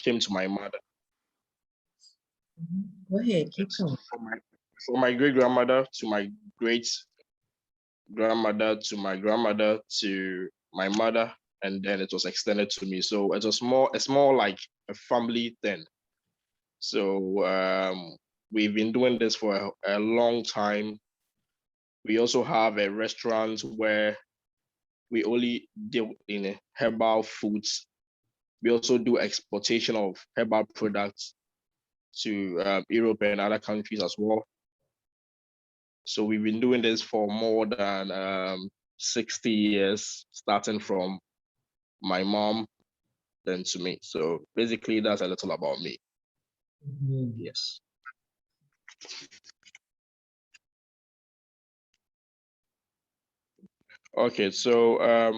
came to my mother. Go ahead, keep going. From my great grandmother to my great grandmother to my grandmother to my mother, and then it was extended to me. So it's more like a family thing. So we've been doing this for a long time. We also have a restaurant where we only deal in herbal foods. We also do exportation of herbal products to Europe and other countries as well. So we've been doing this for more than 60 years, starting from my mom, then to me. So basically, that's a little about me. Yes. Okay, so I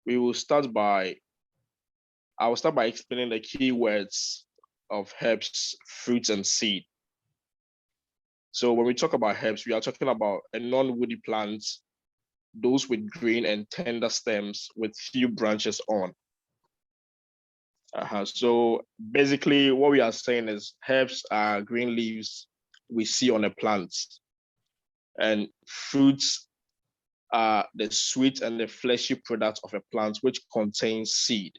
will start by explaining the keywords of herbs, fruits, and seed. So when we talk about herbs, we are talking about a non-woody plant, those with green and tender stems with few branches on. So basically what we are saying is herbs are green leaves we see on a plant, and fruits are the sweet and the fleshy products of a plant which contains seed.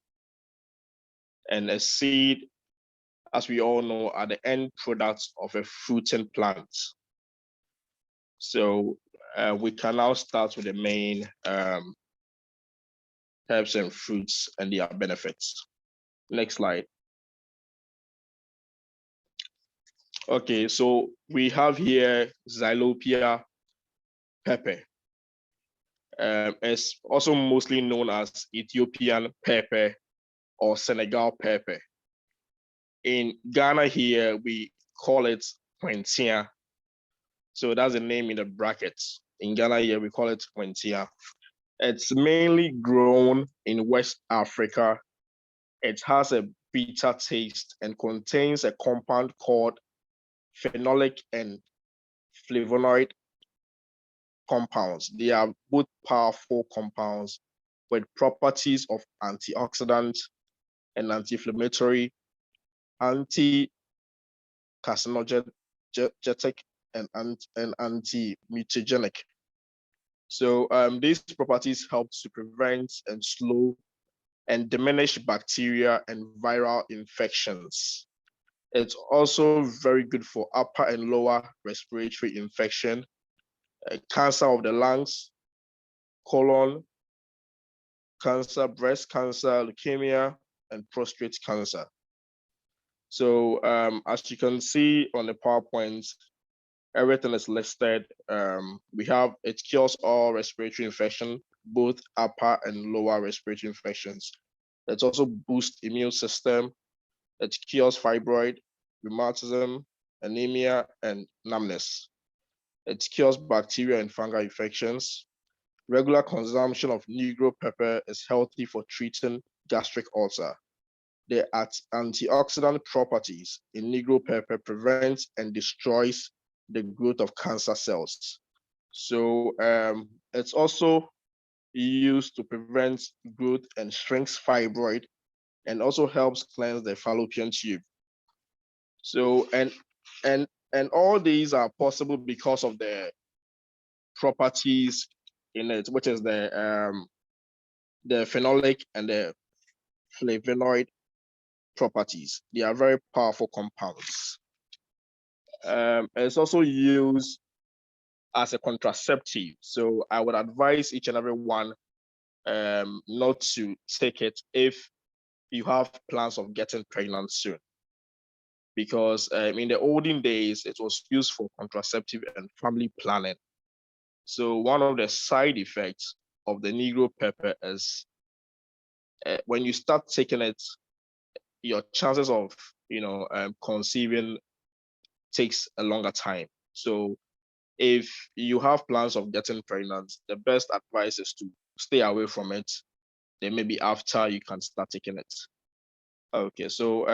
And a seed, as we all know, are the end products of a fruiting plant. So we can now start with the main herbs and fruits and their benefits. Next slide. Okay, so we have here Xylopia pepper. It's also mostly known as Ethiopian pepper or Senegal pepper. In Ghana here, we call it Quentia. So that's the name in the brackets. In Ghana here, we call it Quentia. It's mainly grown in West Africa. It has a bitter taste and contains a compound called phenolic and flavonoid compounds. They are both powerful compounds with properties of antioxidant and anti-inflammatory, anti-carcinogenic, and anti-mutagenic. So these properties help to prevent and slow and diminish bacteria and viral infections. It's also very good for upper and lower respiratory infection, cancer of the lungs, colon cancer, breast cancer, leukemia, and prostate cancer. So as you can see on the PowerPoint, everything is listed. We have, it cures all respiratory infection, both upper and lower respiratory infections. It also boosts immune system. It cures fibroid, rheumatism, anemia, and numbness. It cures bacteria and fungal infections. Regular consumption of Negro pepper is healthy for treating gastric ulcer. The antioxidant properties in Negro pepper prevents and destroys the growth of cancer cells. So it's also used to prevent growth and shrinks fibroid, and also helps cleanse the fallopian tube. So and all these are possible because of the properties in it, which is the phenolic and the flavonoid properties. They are very powerful compounds. It's also used as a contraceptive. So I would advise each and every one not to take it if you have plans of getting pregnant soon. Because in the olden days, it was used for contraceptive and family planning. So one of the side effects of the Negro pepper is when you start taking it, your chances of conceiving takes a longer time. So if you have plans of getting pregnant, the best advice is to stay away from it. Then maybe after you can start taking it. Okay, so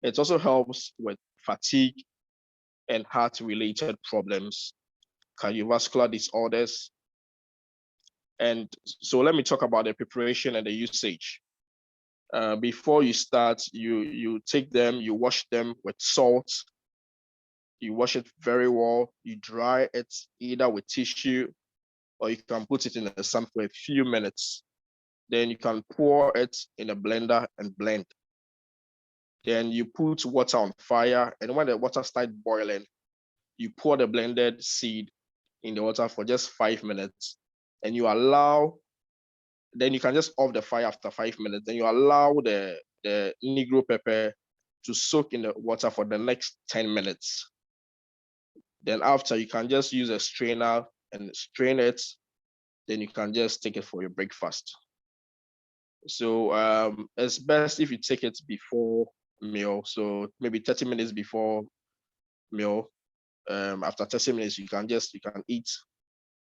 it also helps with fatigue and heart-related problems, cardiovascular disorders. And so let me talk about the preparation and the usage. Before you start, you take them, you wash them with salt. You wash it very well. You dry it either with tissue or you can put it in the sun for a few minutes. Then you can pour it in a blender and blend. Then you put water on fire, and when the water starts boiling, you pour the blended seed in the water for just 5 minutes, and you allow. Then you can just off the fire after 5 minutes. Then you allow the Negro pepper to soak in the water for the next 10 minutes. Then after, you can just use a strainer and strain it. Then you can just take it for your breakfast. So it's best if you take it before meal. So maybe 30 minutes before meal. After 30 minutes, you can eat.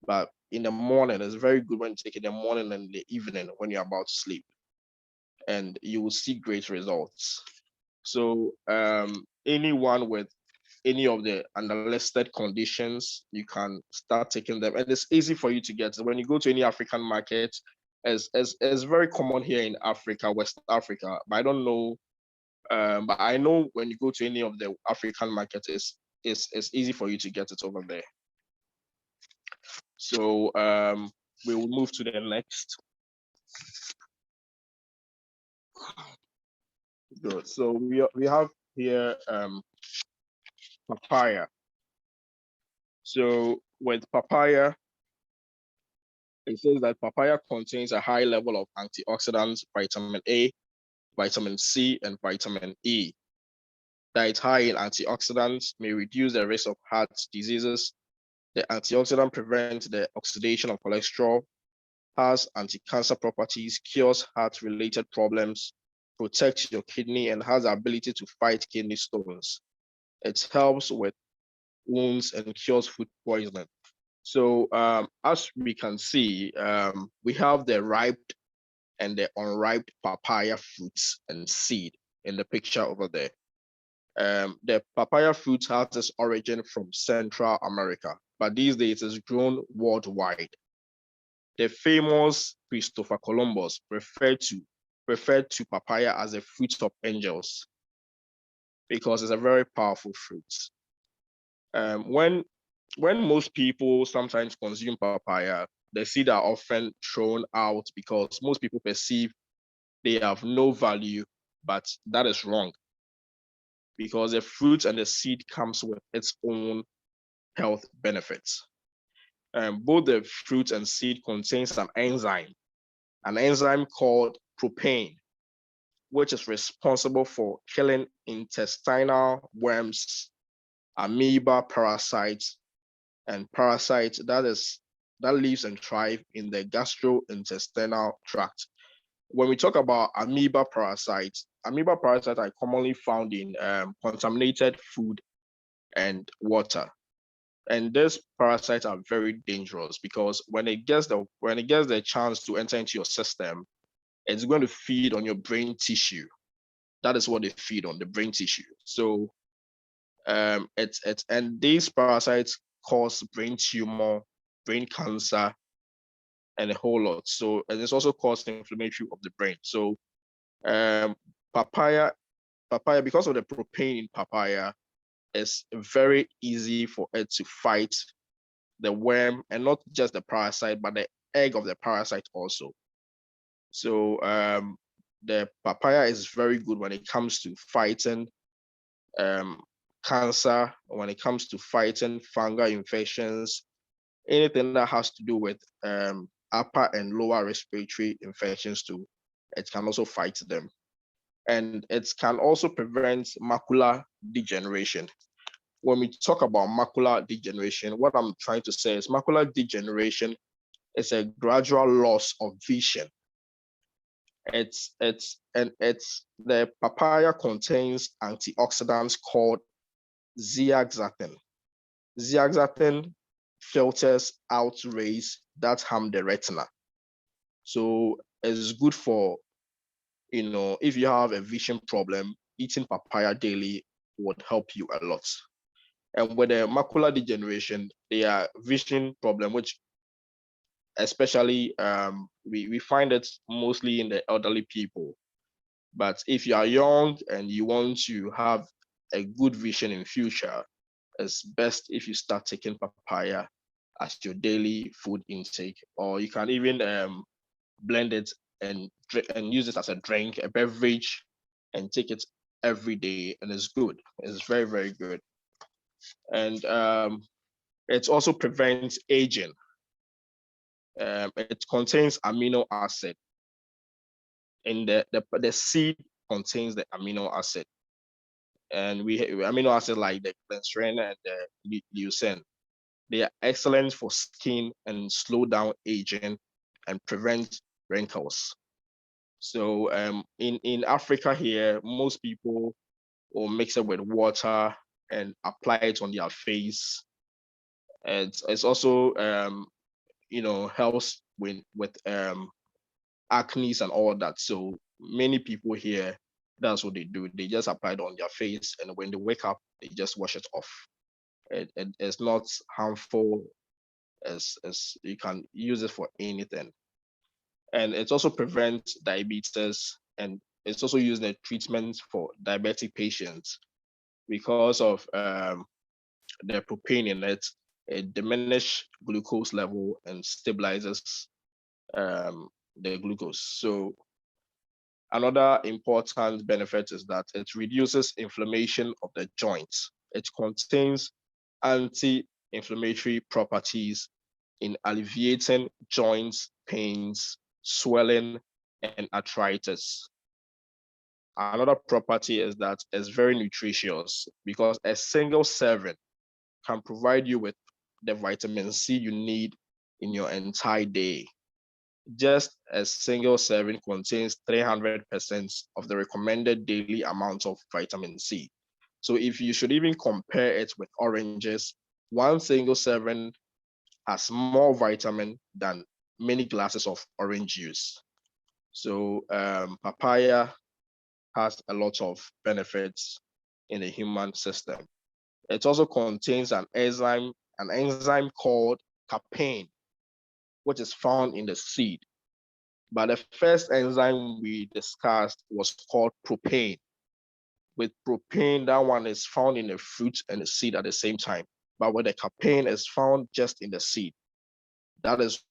But in the morning, it's very good when you take it in the morning and the evening when you're about to sleep. And you will see great results. So anyone with any of the unlisted conditions, you can start taking them. And it's easy for you to get. When you go to any African market, as very common here in Africa, West Africa, but I don't know. But I know when you go to any of the African markets, it's easy for you to get it over there. So we will move to the next. Good. So we have here papaya. So with papaya, it says that papaya contains a high level of antioxidants, vitamin A, vitamin C, and vitamin E. That high in antioxidants may reduce the risk of heart diseases. The antioxidant prevents the oxidation of cholesterol, has anti-cancer properties, cures heart-related problems, protects your kidney, and has the ability to fight kidney stones. It helps with wounds and cures food poisoning. So as we can see, we have the ripe and the unripe papaya fruits and seed in the picture over there. The papaya fruit has its origin from Central America, but these days it's grown worldwide. The famous Christopher Columbus referred to papaya as a fruit of angels because it's a very powerful fruit. When most people sometimes consume papaya, the seed are often thrown out because most people perceive they have no value, but that is wrong. Because the fruit and the seed comes with its own health benefits. Both the fruit and seed contains an enzyme called propane, which is responsible for killing intestinal worms, amoeba parasites, and parasites that lives and thrive in the gastrointestinal tract. When we talk about amoeba parasites are commonly found in contaminated food and water. And these parasites are very dangerous because when it gets the chance to enter into your system, it's going to feed on your brain tissue. That is what they feed on, the brain tissue. So and these parasites cause brain tumor, brain cancer, and a whole lot. So and it's also causing inflammation of the brain. So papaya, because of the propane in papaya, it's very easy for it to fight the worm, and not just the parasite, but the egg of the parasite also. So the papaya is very good when it comes to fighting cancer, when it comes to fighting fungal infections, anything that has to do with upper and lower respiratory infections too. It can also fight them. And it can also prevent macular degeneration. When we talk about macular degeneration, what I'm trying to say is macular degeneration is a gradual loss of vision. The papaya contains antioxidants called zeaxanthin. Zeaxanthin filters out rays that harm the retina. So it's good for, if you have a vision problem, eating papaya daily would help you a lot. And with the macular degeneration, they are vision problem, which especially we find it mostly in the elderly people. But if you are young and you want to have a good vision in future, it's best if you start taking papaya as your daily food intake, or you can even blend it and use it as a drink, a beverage, and take it every day, and it's good. It's very, very good. And it also prevents aging. It contains amino acid, and the seed contains the amino acid, and we amino acid like the glycerin and the leucine. They are excellent for skin and slow down aging and prevent wrinkles. So in Africa here, most people will mix it with water and apply it on their face. It's also helps with acne and all that. So many people here, that's what they do. They just apply it on their face, and when they wake up, they just wash it off. It's not harmful, as you can use it for anything. And it also prevents diabetes, and it's also used in treatment for diabetic patients because of the propane in it. It diminishes glucose level and stabilizes the glucose. So another important benefit is that it reduces inflammation of the joints. It contains anti-inflammatory properties in alleviating joints pains, swelling, and arthritis. Another property is that it's very nutritious because a single serving can provide you with the vitamin C you need in your entire day. Just a single serving contains 300% of the recommended daily amount of vitamin C. So if you should even compare it with oranges, one single serving has more vitamin than many glasses of orange juice. So papaya has a lot of benefits in the human system. It also contains an enzyme called capain, which is found in the seed. But the first enzyme we discussed was called propane. With propane, that one is found in the fruit and the seed at the same time. But with the capain, is found just in the seed. That is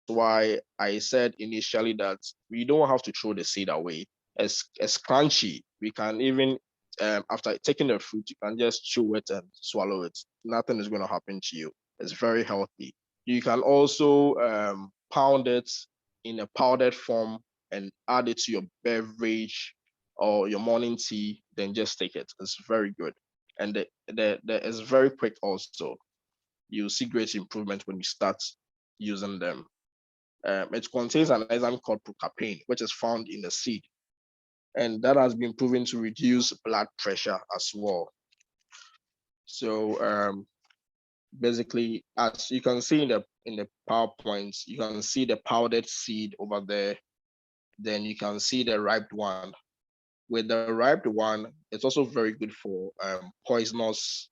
why I said initially that we don't have to throw the seed away. It's crunchy. We can even, after taking the fruit, you can just chew it and swallow it. Nothing is going to happen to you. It's very healthy. You can also pound it in a powdered form and add it to your beverage or your morning tea, then just take it. It's very good. And it's very quick also. You'll see great improvement when you start using them. It contains an enzyme called procapain, which is found in the seed. And that has been proven to reduce blood pressure as well. So basically, as you can see in the PowerPoint, you can see the powdered seed over there. Then you can see the ripe one. With the ripe one, it's also very good for poisonous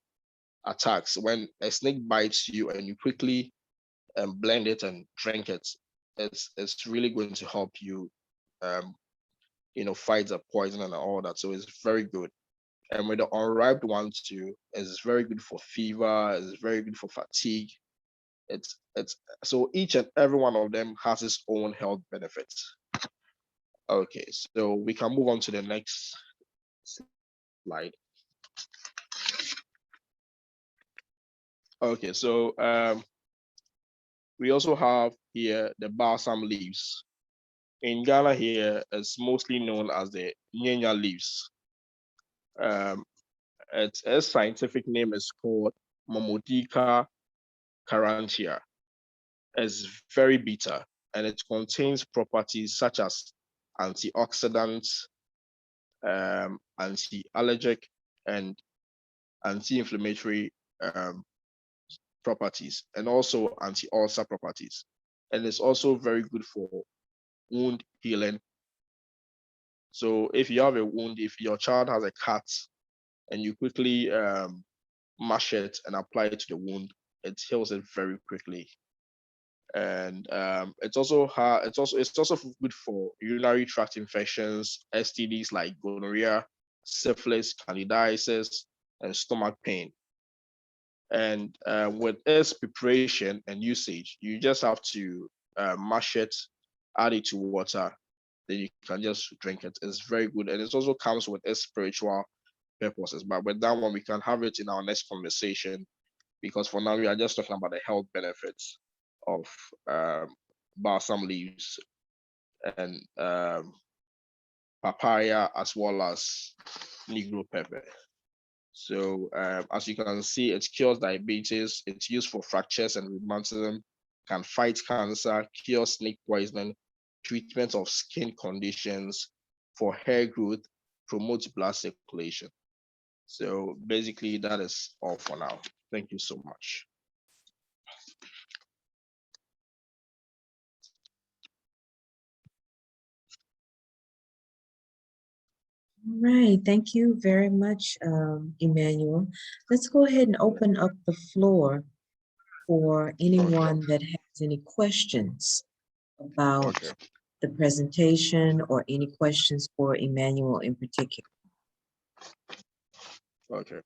attacks. When a snake bites you and you quickly blend it and drink it, it's really going to help you, fight the poison and all that. So it's very good. And with the unripe one too, it's very good for fever. It's very good for fatigue. It's so each and every one of them has its own health benefits. Okay, so we can move on to the next slide. Okay, so we also have here the balsam leaves. In Ghana here, it's mostly known as the nyenya leaves. Its scientific name is called Momodica carantia. It's very bitter, and it contains properties such as antioxidants, anti-allergic, and anti-inflammatory properties, and also anti-ulcer properties. And it's also very good for wound healing. So if you have a wound, if your child has a cut, and you quickly mash it and apply it to the wound, it heals it very quickly. And it's also good for urinary tract infections, STDs like gonorrhea, syphilis, candidiasis, and stomach pain. And with its preparation and usage, you just have to mash it, add it to water, then you can just drink it. It's very good, and it also comes with its spiritual purposes. But with that one, we can have it in our next conversation, because for now we are just talking about the health benefits of balsam leaves and papaya, as well as negro pepper. So as you can see, it cures diabetes. It's used for fractures and rheumatism, can fight cancer, cure snake poisoning, treatment of skin conditions, for hair growth, promotes blood circulation. So basically, that is all for now. Thank you so much. All right, thank you very much, Emmanuel. Let's go ahead and open up the floor for anyone that has any questions about the presentation, or any questions for Emmanuel in particular. Okay.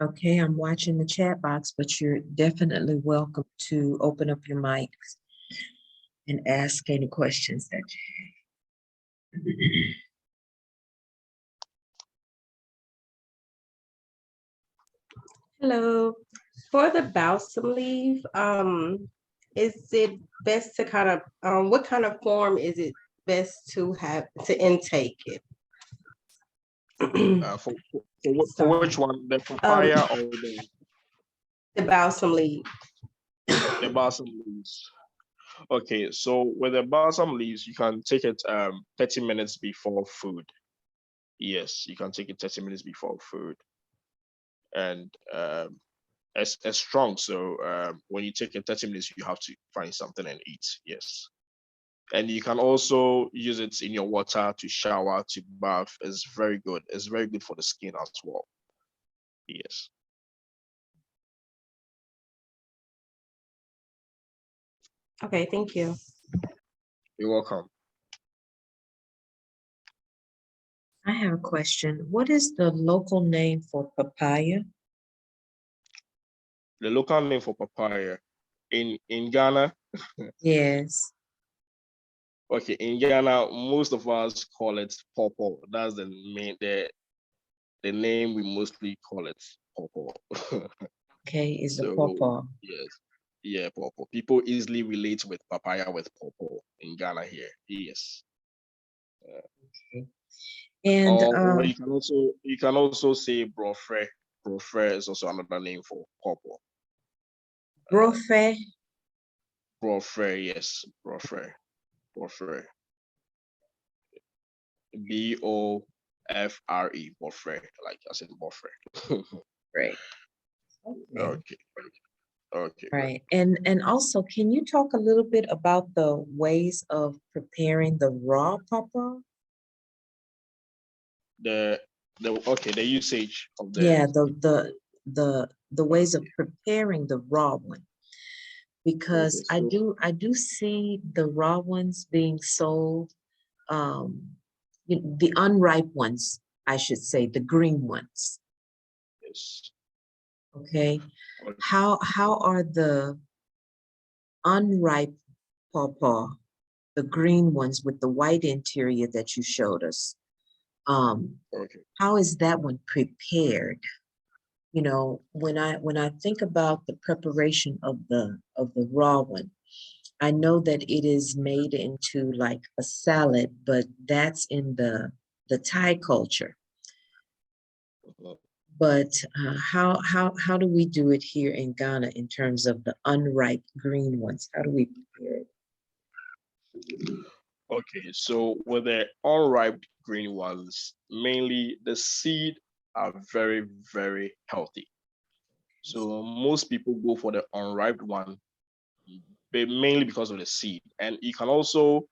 Okay, I'm watching the chat box, but you're definitely welcome to open up your mics and ask any questions that you have. Hello. For the balsam leaf, is it best to kind of, what kind of form is it best to have to intake it? For which one? The papaya or the balsam leaf? The balsam leaves. Okay, so with the balsam leaves, you can take it 30 minutes before food. Yes, you can take it 30 minutes before food. And it's strong, so when you take it 30 minutes, you have to find something and eat. Yes. And you can also use it in your water to shower, to bath. It's very good. It's very good for the skin as well. Yes. Okay, thank you. You're welcome. I have a question. What is the local name for papaya? The local name for papaya in Ghana? Yes. Okay, in Ghana, most of us call it pawpaw. That's the name we mostly call it, pawpaw. Okay, is the So, pawpaw. yes. Yeah, pawpaw. People easily relate with papaya with pawpaw in Ghana here. Yes. Okay. And Or you can also say brofre. Brofre is also another name for pawpaw. brofre. Brofre, yes, brofre. Brofre. BOFRE, brofre, like I said, brofre. Right. Okay. Okay. Right. And also, can you talk a little bit about the ways of preparing the raw pawpaw? The usage of the Yeah, the ways of preparing the raw one. Because I do see the raw ones being sold, the unripe ones, I should say, the green ones. yes. Okay. How are the unripe pawpaw, the green ones with the white interior that you showed us? How is that one prepared? You know, when I think about the preparation of the raw one, I know that it is made into like a salad, but that's in the Thai culture. But how do we do it here in Ghana in terms of the unripe green ones? How do we prepare it? Okay, so with the unripe green ones, mainly the seed are very, very healthy. So most people go for the unripe one, but mainly because of the seed. And you can also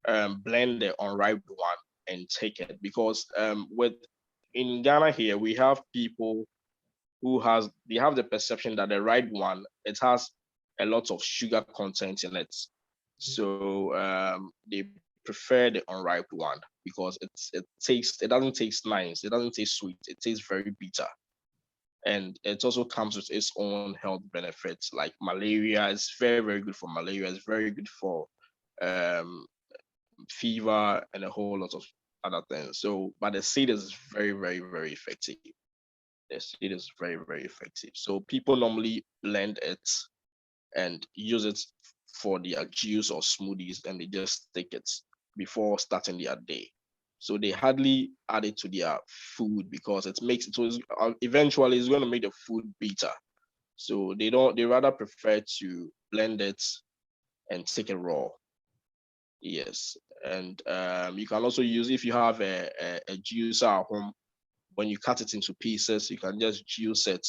blend the unripe one and take it, because in Ghana here we have people who they have the perception that the ripe one, it has a lot of sugar content in it, so they prefer the unripe one because it doesn't taste nice, it doesn't taste sweet, it tastes very bitter. And it also comes with its own health benefits, like malaria. It's very, very good for malaria. It's very good for um, fever and a whole lot of other things. So, but the seed is very, very, very effective. The seed is very, very effective. So people normally blend it and use it for their juice or smoothies, and they just take it before starting their day. So they hardly add it to their food because it makes it, so eventually it's going to make the food bitter. So they rather prefer to blend it and take it raw. Yes. And you can also use, if you have a juicer at home, when you cut it into pieces, you can just juice it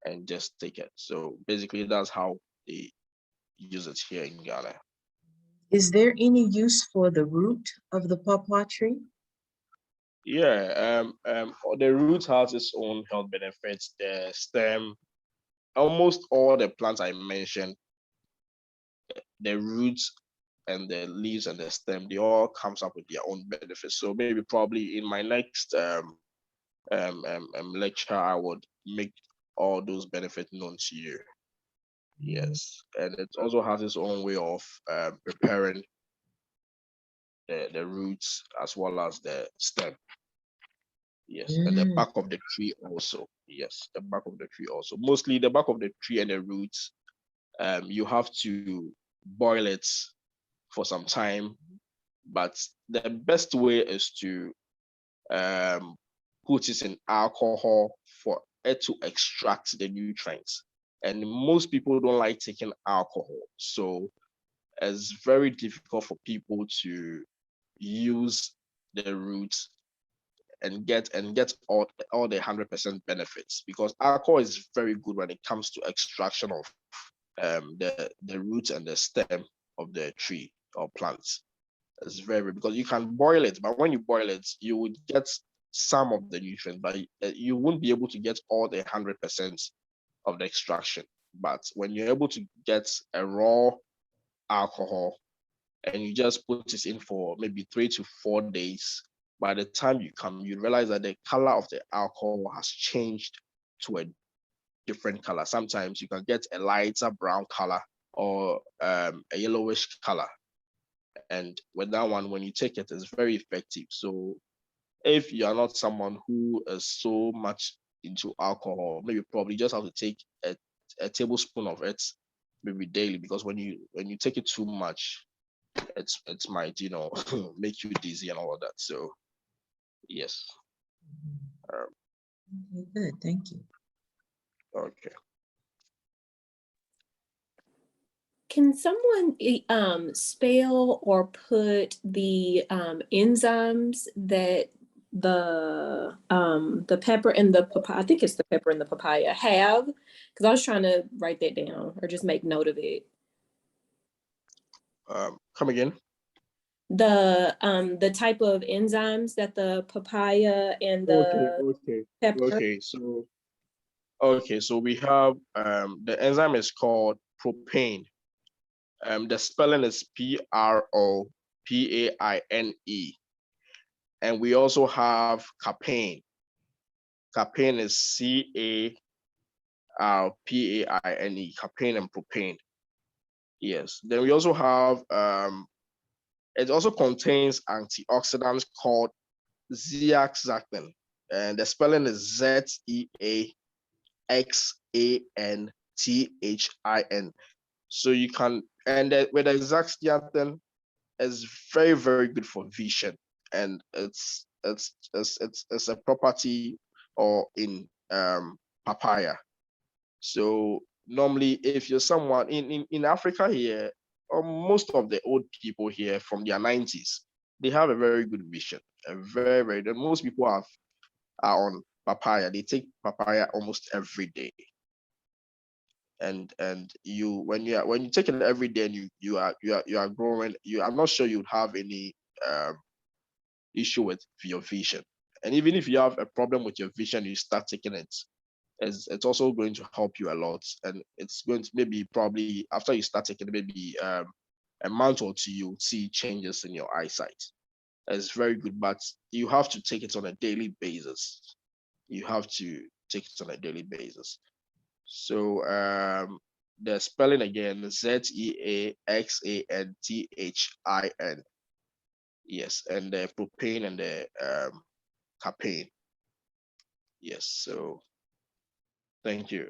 and just take it. So basically that's how they use it here in Ghana. Is there any use for the root of the pawpaw tree? Yeah, the root has its own health benefits. The stem, almost all the plants I mentioned, the roots and the leaves and the stem, they all comes up with their own benefits. So maybe probably in my next lecture, I would make all those benefits known to you. Yes, and it also has its own way of preparing the roots as well as the stem. Yes, and the back of the tree also. Yes, the back of the tree also. Mostly the back of the tree and the roots. You have to boil it for some time, but the best way is to put it in alcohol for it to extract the nutrients. And most people don't like taking alcohol, so it's very difficult for people to use the roots and get all the 100% benefits, because alcohol is very good when it comes to extraction of the roots and the stem of the tree or plants. It's very, because you can boil it, but when you boil it, you would get some of the nutrients, but you won't be able to get all the 100% of the extraction. But when you're able to get a raw alcohol and you just put it in for maybe 3 to 4 days, by the time you come, you realize that the color of the alcohol has changed to a different color. Sometimes you can get a lighter brown color or a yellowish color. And with that one, when you take it, it's very effective. So if you are not someone who is so much into alcohol, maybe probably just have to take a tablespoon of it maybe daily, because when you take it too much, it might make you dizzy and all of that. So yes. Okay, good, thank you. Okay. Can someone spell or put the enzymes that the pepper and the papaya, I think it's the pepper and the papaya have? Because I was trying to write that down or just make note of it. Come again? The type of enzymes that the papaya and the pepper. Okay, so we have the enzyme is called propane. The spelling is PROPAINE. And we also have capain. Capain is CARPAINE, capain and propane. Yes. Then we also have it also contains antioxidants called zeaxanthin, and the spelling is ZEAXANTHIN. So you can, and with the zeaxanthin, is very, very good for vision, and it's a property or in papaya. So normally, if you're someone in Africa here, or most of the old people here from their 90s, they have a very good vision. A very, very, most people are on papaya. They take papaya almost every day. and you when you take it every day and you are growing, I'm not sure you'd have any issue with your vision. And even if you have a problem with your vision, you start taking it, it's also going to help you a lot. And it's going to maybe probably after you start taking it, maybe a month or two, you'll see changes in your eyesight. It's very good, but you have to take it on a daily basis. You have to take it on a daily basis. So the spelling again, ZEAXANTHIN. Yes, and the propane and the campaign. Yes, so thank you.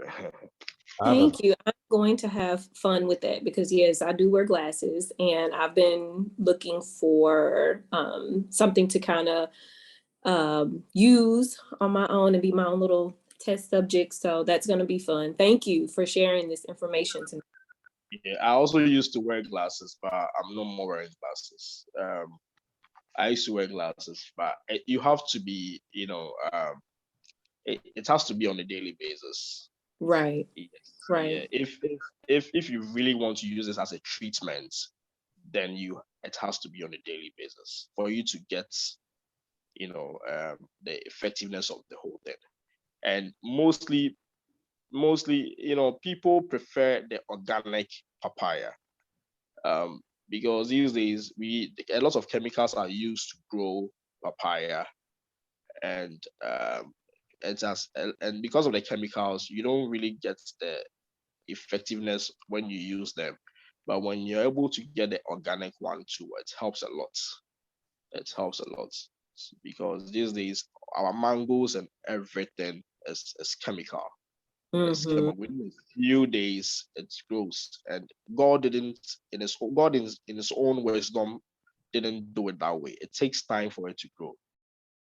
Thank you. I'm going to have fun with that because yes, I do wear glasses and I've been looking for something to kind of use on my own and be my own little test subject. So that's going to be fun. Thank you for sharing this information to me. Yeah, I also used to wear glasses, but I'm no more wearing glasses. I used to wear glasses, but you have to be, it has to be on a daily basis. Right. Yes. Right. Yeah. If you really want to use this as a treatment, then it has to be on a daily basis for you to get, the effectiveness of the whole thing. And mostly, people prefer the organic papaya. Because these days a lot of chemicals are used to grow papaya, and and because of the chemicals, you don't really get the effectiveness when you use them. But when you're able to get the organic one too, it helps a lot. It helps a lot because these days our mangoes and everything is chemical. It's Mm-hmm. chemical. Within a few days, it grows, and God didn't God in His own wisdom didn't do it that way. It takes time for it to grow.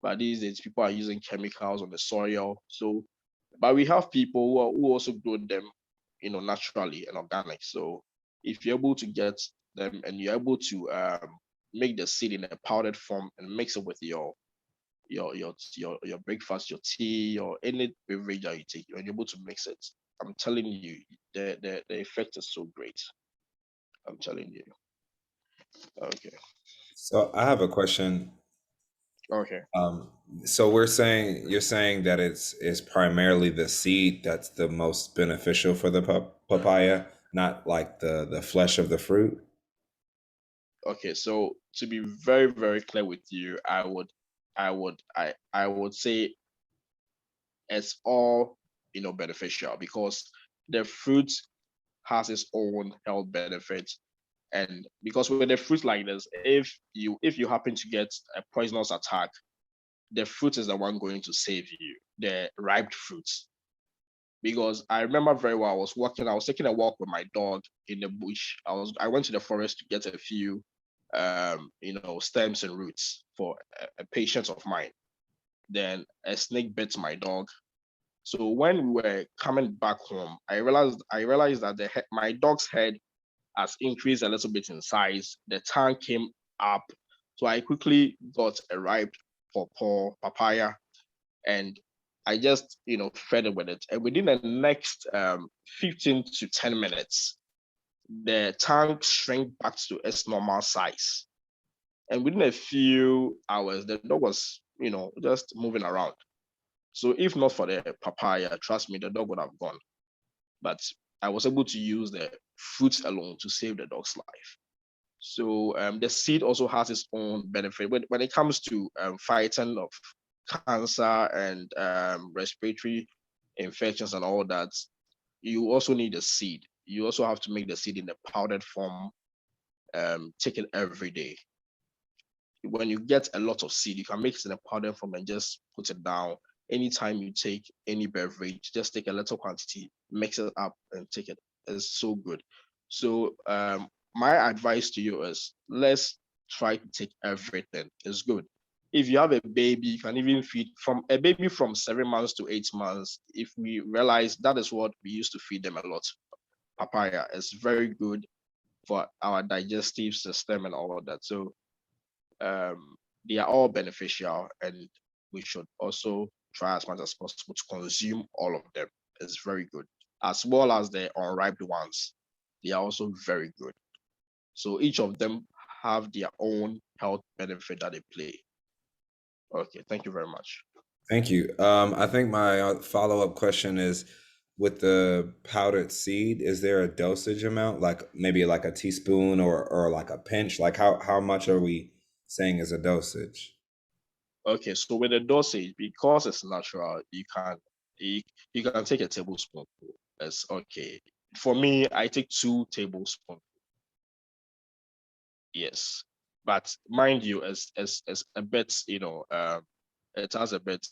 But these days, people are using chemicals on the soil. So, but we have people who also grow them, naturally and organic. So, if you're able to get them and you're able to make the seed in a powdered form and mix it with your breakfast, your tea, or any beverage that you take, you're able to mix it. I'm telling you, the effect is so great. I'm telling you. Okay. So I have a question. Okay. Um, so you're saying that it's primarily the seed that's the most beneficial for the papaya, not like the flesh of the fruit. Okay, so to be very, very clear with you, I would say it's all beneficial because the fruit has its own health benefits. And because with a fruit like this, if you happen to get a poisonous attack, the fruit is the one going to save you, the ripe fruits. Because I remember very well, I was taking a walk with my dog in the bush. I went to the forest to get a few stems and roots for a patient of mine. Then a snake bit my dog. So when we were coming back home, I realized that my dog's head has increased a little bit in size. The tongue came up. So I quickly got a ripe pawpaw papaya, and I just fed it with it. And within the next 15 to 10 minutes, the tongue shrank back to its normal size. And within a few hours, the dog was, just moving around. So if not for the papaya, trust me, the dog would have gone. But I was able to use the fruits alone to save the dog's life. So the seed also has its own benefit when it comes to fighting of cancer and respiratory infections and all that. You also need a seed. You also have to make the seed in the powdered form. Take it every day. When you get a lot of seed, you can mix it in a powder form and just put it down. Anytime you take any beverage, just take a little quantity, mix it up, and take it. It's so good. So my advice to you is let's try to take everything. It's good. If you have a baby, you can even feed from a baby from 7 months to 8 months. If we realize that is what we used to feed them a lot, papaya is very good for our digestive system and all of that. So they are all beneficial, and we should also try as much as possible to consume all of them. It's very good. as well as the unripe ones. They are also very good. So each of them have their own health benefit that they play. Okay, thank you very much. Thank you. I think my follow-up question is, with the powdered seed, is there a dosage amount, like maybe like a teaspoon or like a pinch? Like how much are we saying is a dosage? Okay, so with the dosage, because it's natural, you can take a tablespoon. It's okay. For me, I take 2 tablespoons. Yes, but mind you, as a bit, it has a bit,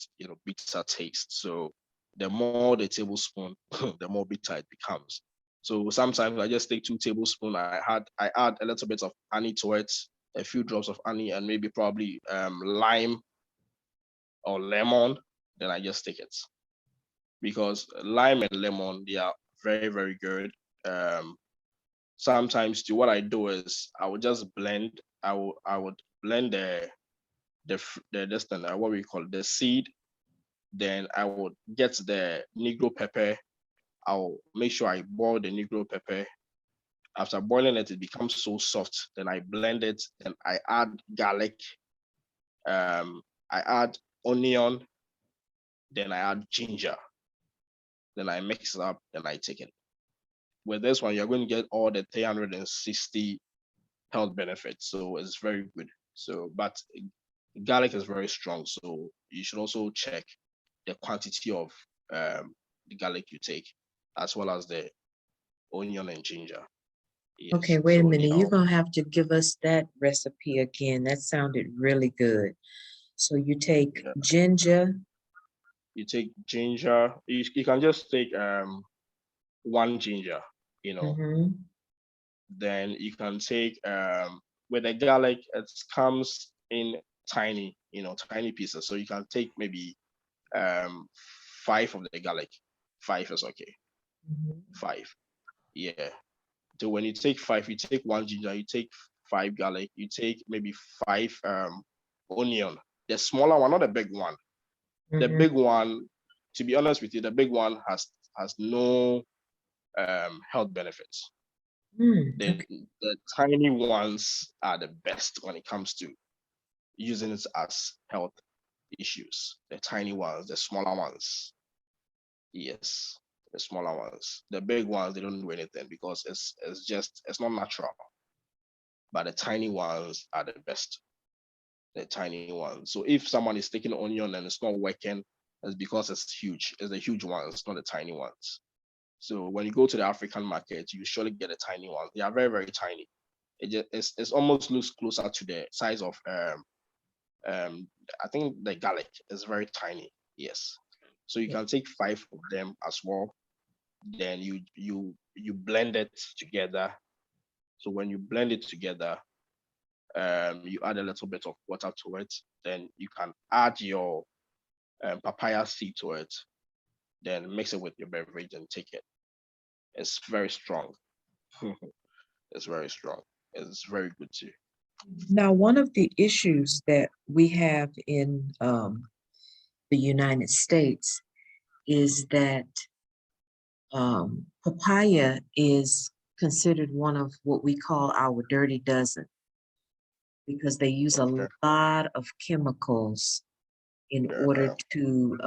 bitter taste. So the more the tablespoon, the more bitter it becomes. So sometimes I just take 2 tablespoons. I add a little bit of honey to it, a few drops of honey, and maybe probably lime or lemon. Then I just take it, because lime and lemon, they are very, very good. Sometimes too, what I do is I would just blend. I would blend what we call the seed. Then I would get the Negro pepper. I'll make sure I boil the Negro pepper. After boiling it, it becomes so soft. Then I blend it. Then I add garlic. I add onion. Then I add ginger. Then I mix it up. Then I take it. With this one, you're going to get all the 360 health benefits. So it's very good. So, but garlic is very strong. So you should also check the quantity of the garlic you take, as well as the onion and ginger. Yes. Okay, wait a So, minute. You're gonna have to give us that recipe again. That sounded really good. So you take yeah, ginger. you take ginger. You can just take 1 ginger, Mhm. then you can take with the garlic, it comes in tiny, tiny pieces. So you can take maybe 5 of the garlic. 5 is okay. Mhm. 5. Yeah. So when you take 5, you take 1 ginger, you take 5 garlic, you take maybe 5 onion. The smaller one, not the big one. The Mhm. big one, to be honest with you, the big one has no health benefits. Okay. The tiny ones are the best when it comes to using it as health issues. The tiny ones, the smaller ones. Yes, the smaller ones. The big ones, they don't do anything because it's not natural. But the tiny ones are the best. The tiny ones. So if someone is taking onion and it's not working, it's because it's huge. It's the huge ones, not the tiny ones. So when you go to the African market, you surely get the tiny ones. They are very, very tiny. It's almost looks closer to the size of I think the garlic is very tiny. Yes. So you can take 5 of them as well. Then you blend it together. So when you blend it together, you add a little bit of water to it. Then you can add your papaya seed to it. Then mix it with your beverage and take it. It's very strong. It's very strong. It's very good too. Now, one of the issues that we have in the United States is that papaya is considered one of what we call our dirty dozen, because they use a Okay. lot of chemicals in order Yeah. to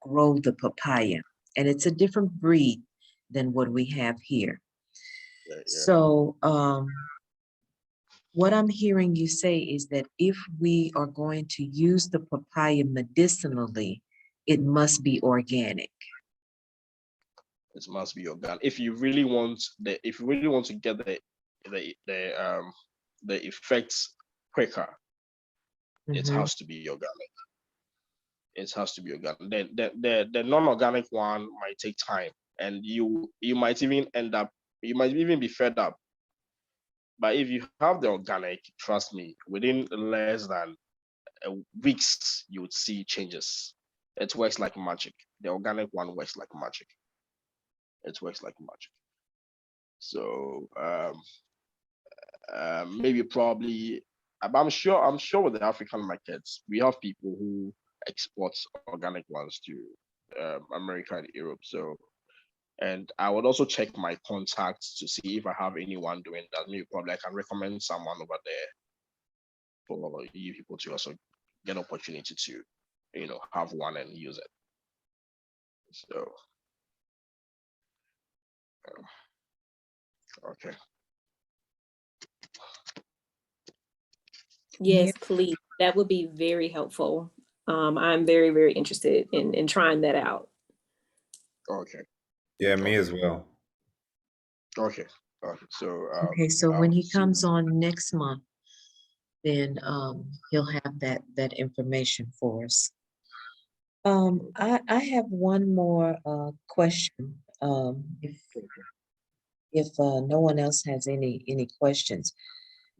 grow the papaya. And it's a different breed than what we have here. Yeah. So what I'm hearing you say is that if we are going to use the papaya medicinally, it must be organic. It must be organic. If you really want to get the effects quicker, it Mhm. has to be organic. It has to be organic. The non-organic one might take time, and you might even be fed up. But if you have the organic, trust me, within less than weeks, you would see changes. It works like magic. The organic one works like magic. It works like magic. So maybe probably, I'm sure with the African markets, we have people who export organic ones to America and Europe. So And I would also check my contacts to see if I have anyone doing that. Maybe probably I can recommend someone over there for you people to also get opportunity to, have one and use it. So, okay. Yes, please. That would be very helpful. I'm very, very interested in trying that out. Okay. Yeah, me as well. Okay. So, Okay, so when he comes on next month, then he'll have that information for us. I have one more question. If no one else has any questions.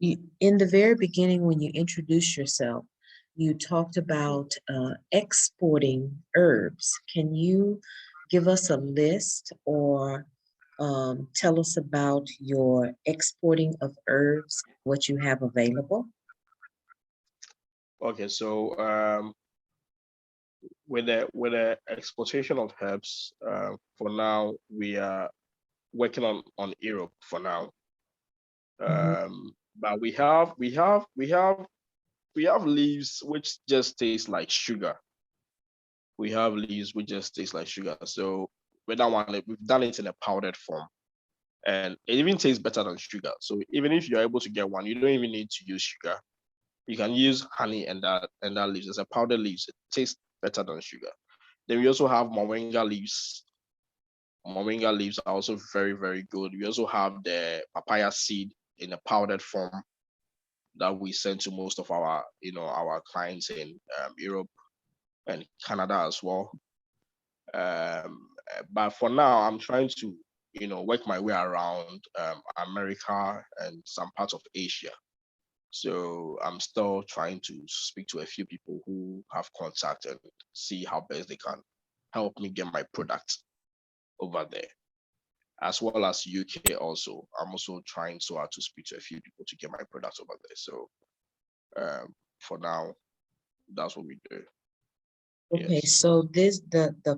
In the very beginning, when you introduced yourself, you talked about exporting herbs. Can you give us a list or tell us about your exporting of herbs, what you have available? Okay, so with the exportation of herbs, for now we are working on Europe for now. But we have leaves which just taste like sugar. We have leaves which just taste like sugar. So with that one, we've done it in a powdered form, and it even tastes better than sugar. So even if you're able to get one, you don't even need to use sugar. You can use honey and that leaves. It's a powdered leaves. It tastes better than sugar. Then we also have moringa leaves. Moringa leaves are also very, very good. We also have the papaya seed in a powdered form that we send to most of our, our clients in Europe and Canada as well. But for now, I'm trying to, work my way around America and some parts of Asia. So I'm still trying to speak to a few people who have contact and see how best they can help me get my product over there, as well as UK also. I'm also trying so hard to speak to a few people to get my products over there. So for now, that's what we do. Okay, Yes. so the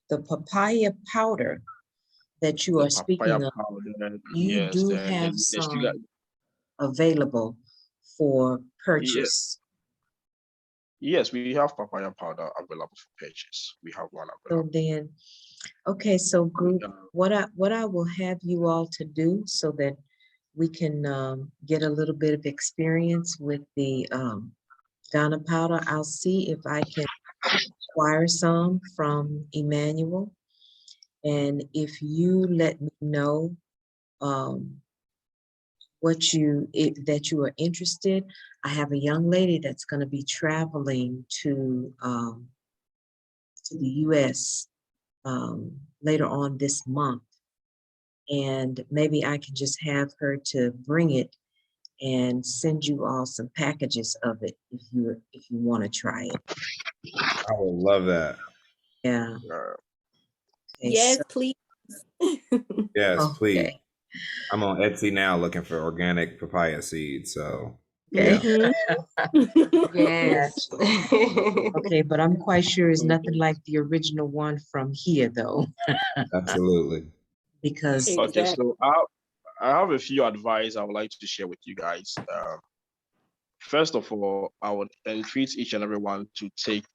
papaya powder that you are speaking of, powder, you yes, do the have sugar. some available for Yeah. purchase. Yes, we have papaya powder available for purchase. We have one So available. then, okay, so group, what I will have you all to do so that we can get a little bit of experience with the Ghana powder. I'll see if I can acquire some from Emmanuel. And if you let me know that you are interested, I have a young lady that's going to be traveling to the U.S. Later on this month, and maybe I can just have her to bring it and send you all some packages of it if you want to try it. I would love that. Yeah. Okay, Yes, so, please. Yes, please. okay. I'm on Etsy now looking for organic papaya seeds. So Okay. Mhm. Yes. Okay, but I'm quite sure it's nothing like the original one from here, though, absolutely. because Okay, Exactly. so I have a few advice I would like to share with you guys. First of all, I would entreat each and everyone to take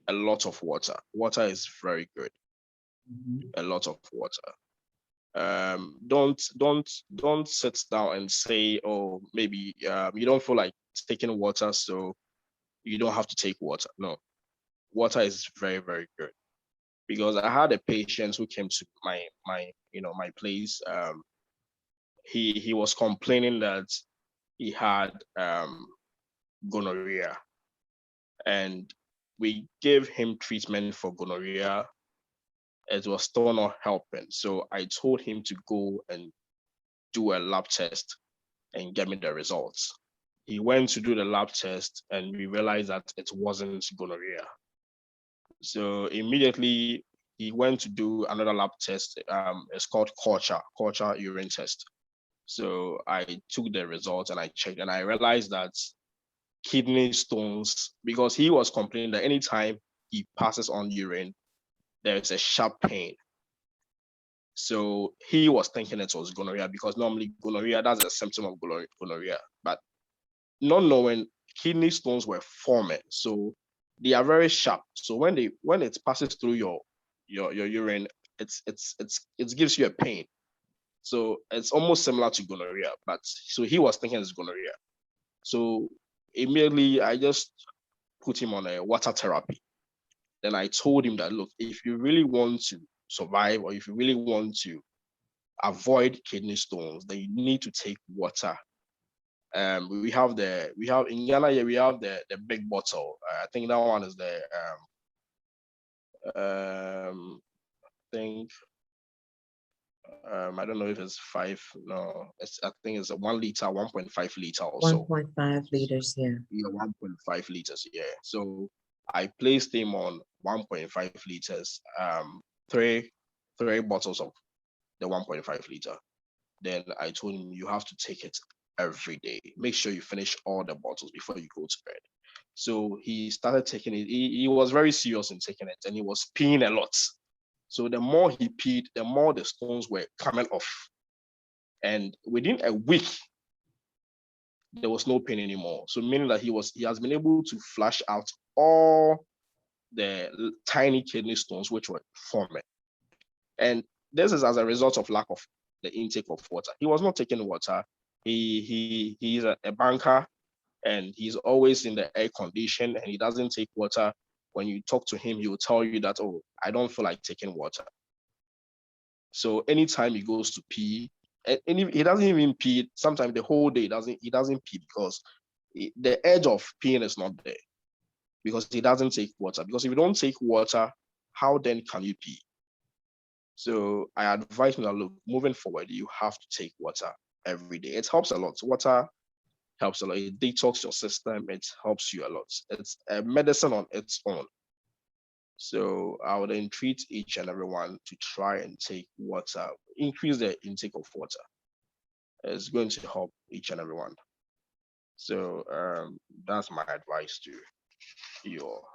a lot of water. Water is very good. A lot of water. Don't sit down and say, oh, maybe you don't feel like taking water, so you don't have to take water. No, water is very, very good. Because I had a patient who came to my place. He was complaining that he had gonorrhea, and we gave him treatment for gonorrhea. It was still not helping, so I told him to go and do a lab test and get me the results. He went to do the lab test, and we realized that it wasn't gonorrhea. So immediately he went to do another lab test. It's called culture urine test. So I took the results and I checked, and I realized that kidney stones, because he was complaining that anytime he passes on urine, there's a sharp pain. So he was thinking it was gonorrhea, because normally gonorrhea, that's a symptom of gonorrhea. But not knowing, kidney stones were forming. So they are very sharp. So when it passes through your urine, it gives you a pain. So it's almost similar to gonorrhea. But so he was thinking it's gonorrhea. So immediately I just put him on a water therapy. Then I told him that, look, if you really want to survive, or if you really want to avoid kidney stones, then you need to take water. We have in Ghana here, we have the big bottle. I think that one is the I don't know if it's 5. No, I think it's a 1 liter, 1.5 liter or so. 1.5 liters, yeah. Yeah, 1.5 liters. Yeah. So I placed him on 1.5 liters. Three bottles of the 1.5 liter. Then I told him, you have to take it every day. Make sure you finish all the bottles before you go to bed. So he started taking it. He was very serious in taking it, and he was peeing a lot. So the more he peed, the more the stones were coming off. And within a week, there was no pain anymore. So meaning that he has been able to flush out all the tiny kidney stones which were forming. And this is as a result of lack of the intake of water. He was not taking water. He's a banker, and he's always in the air condition, and he doesn't take water. When you talk to him, he will tell you that, oh, I don't feel like taking water. So anytime he goes to pee, and he doesn't even pee. Sometimes the whole day he doesn't pee, because the edge of peeing is not there, because he doesn't take water. Because if you don't take water, how then can you pee? So I advise him that, look, moving forward, you have to take water every day. It helps a lot. Water helps a lot. It detox your system. It helps you a lot. It's a medicine on its own. So I would entreat each and everyone to try and take water, increase the intake of water. It's going to help each and everyone. So that's my advice to you all.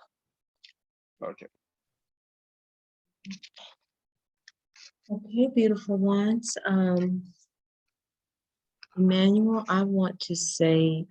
Okay. Okay, beautiful ones. Emmanuel, I want to say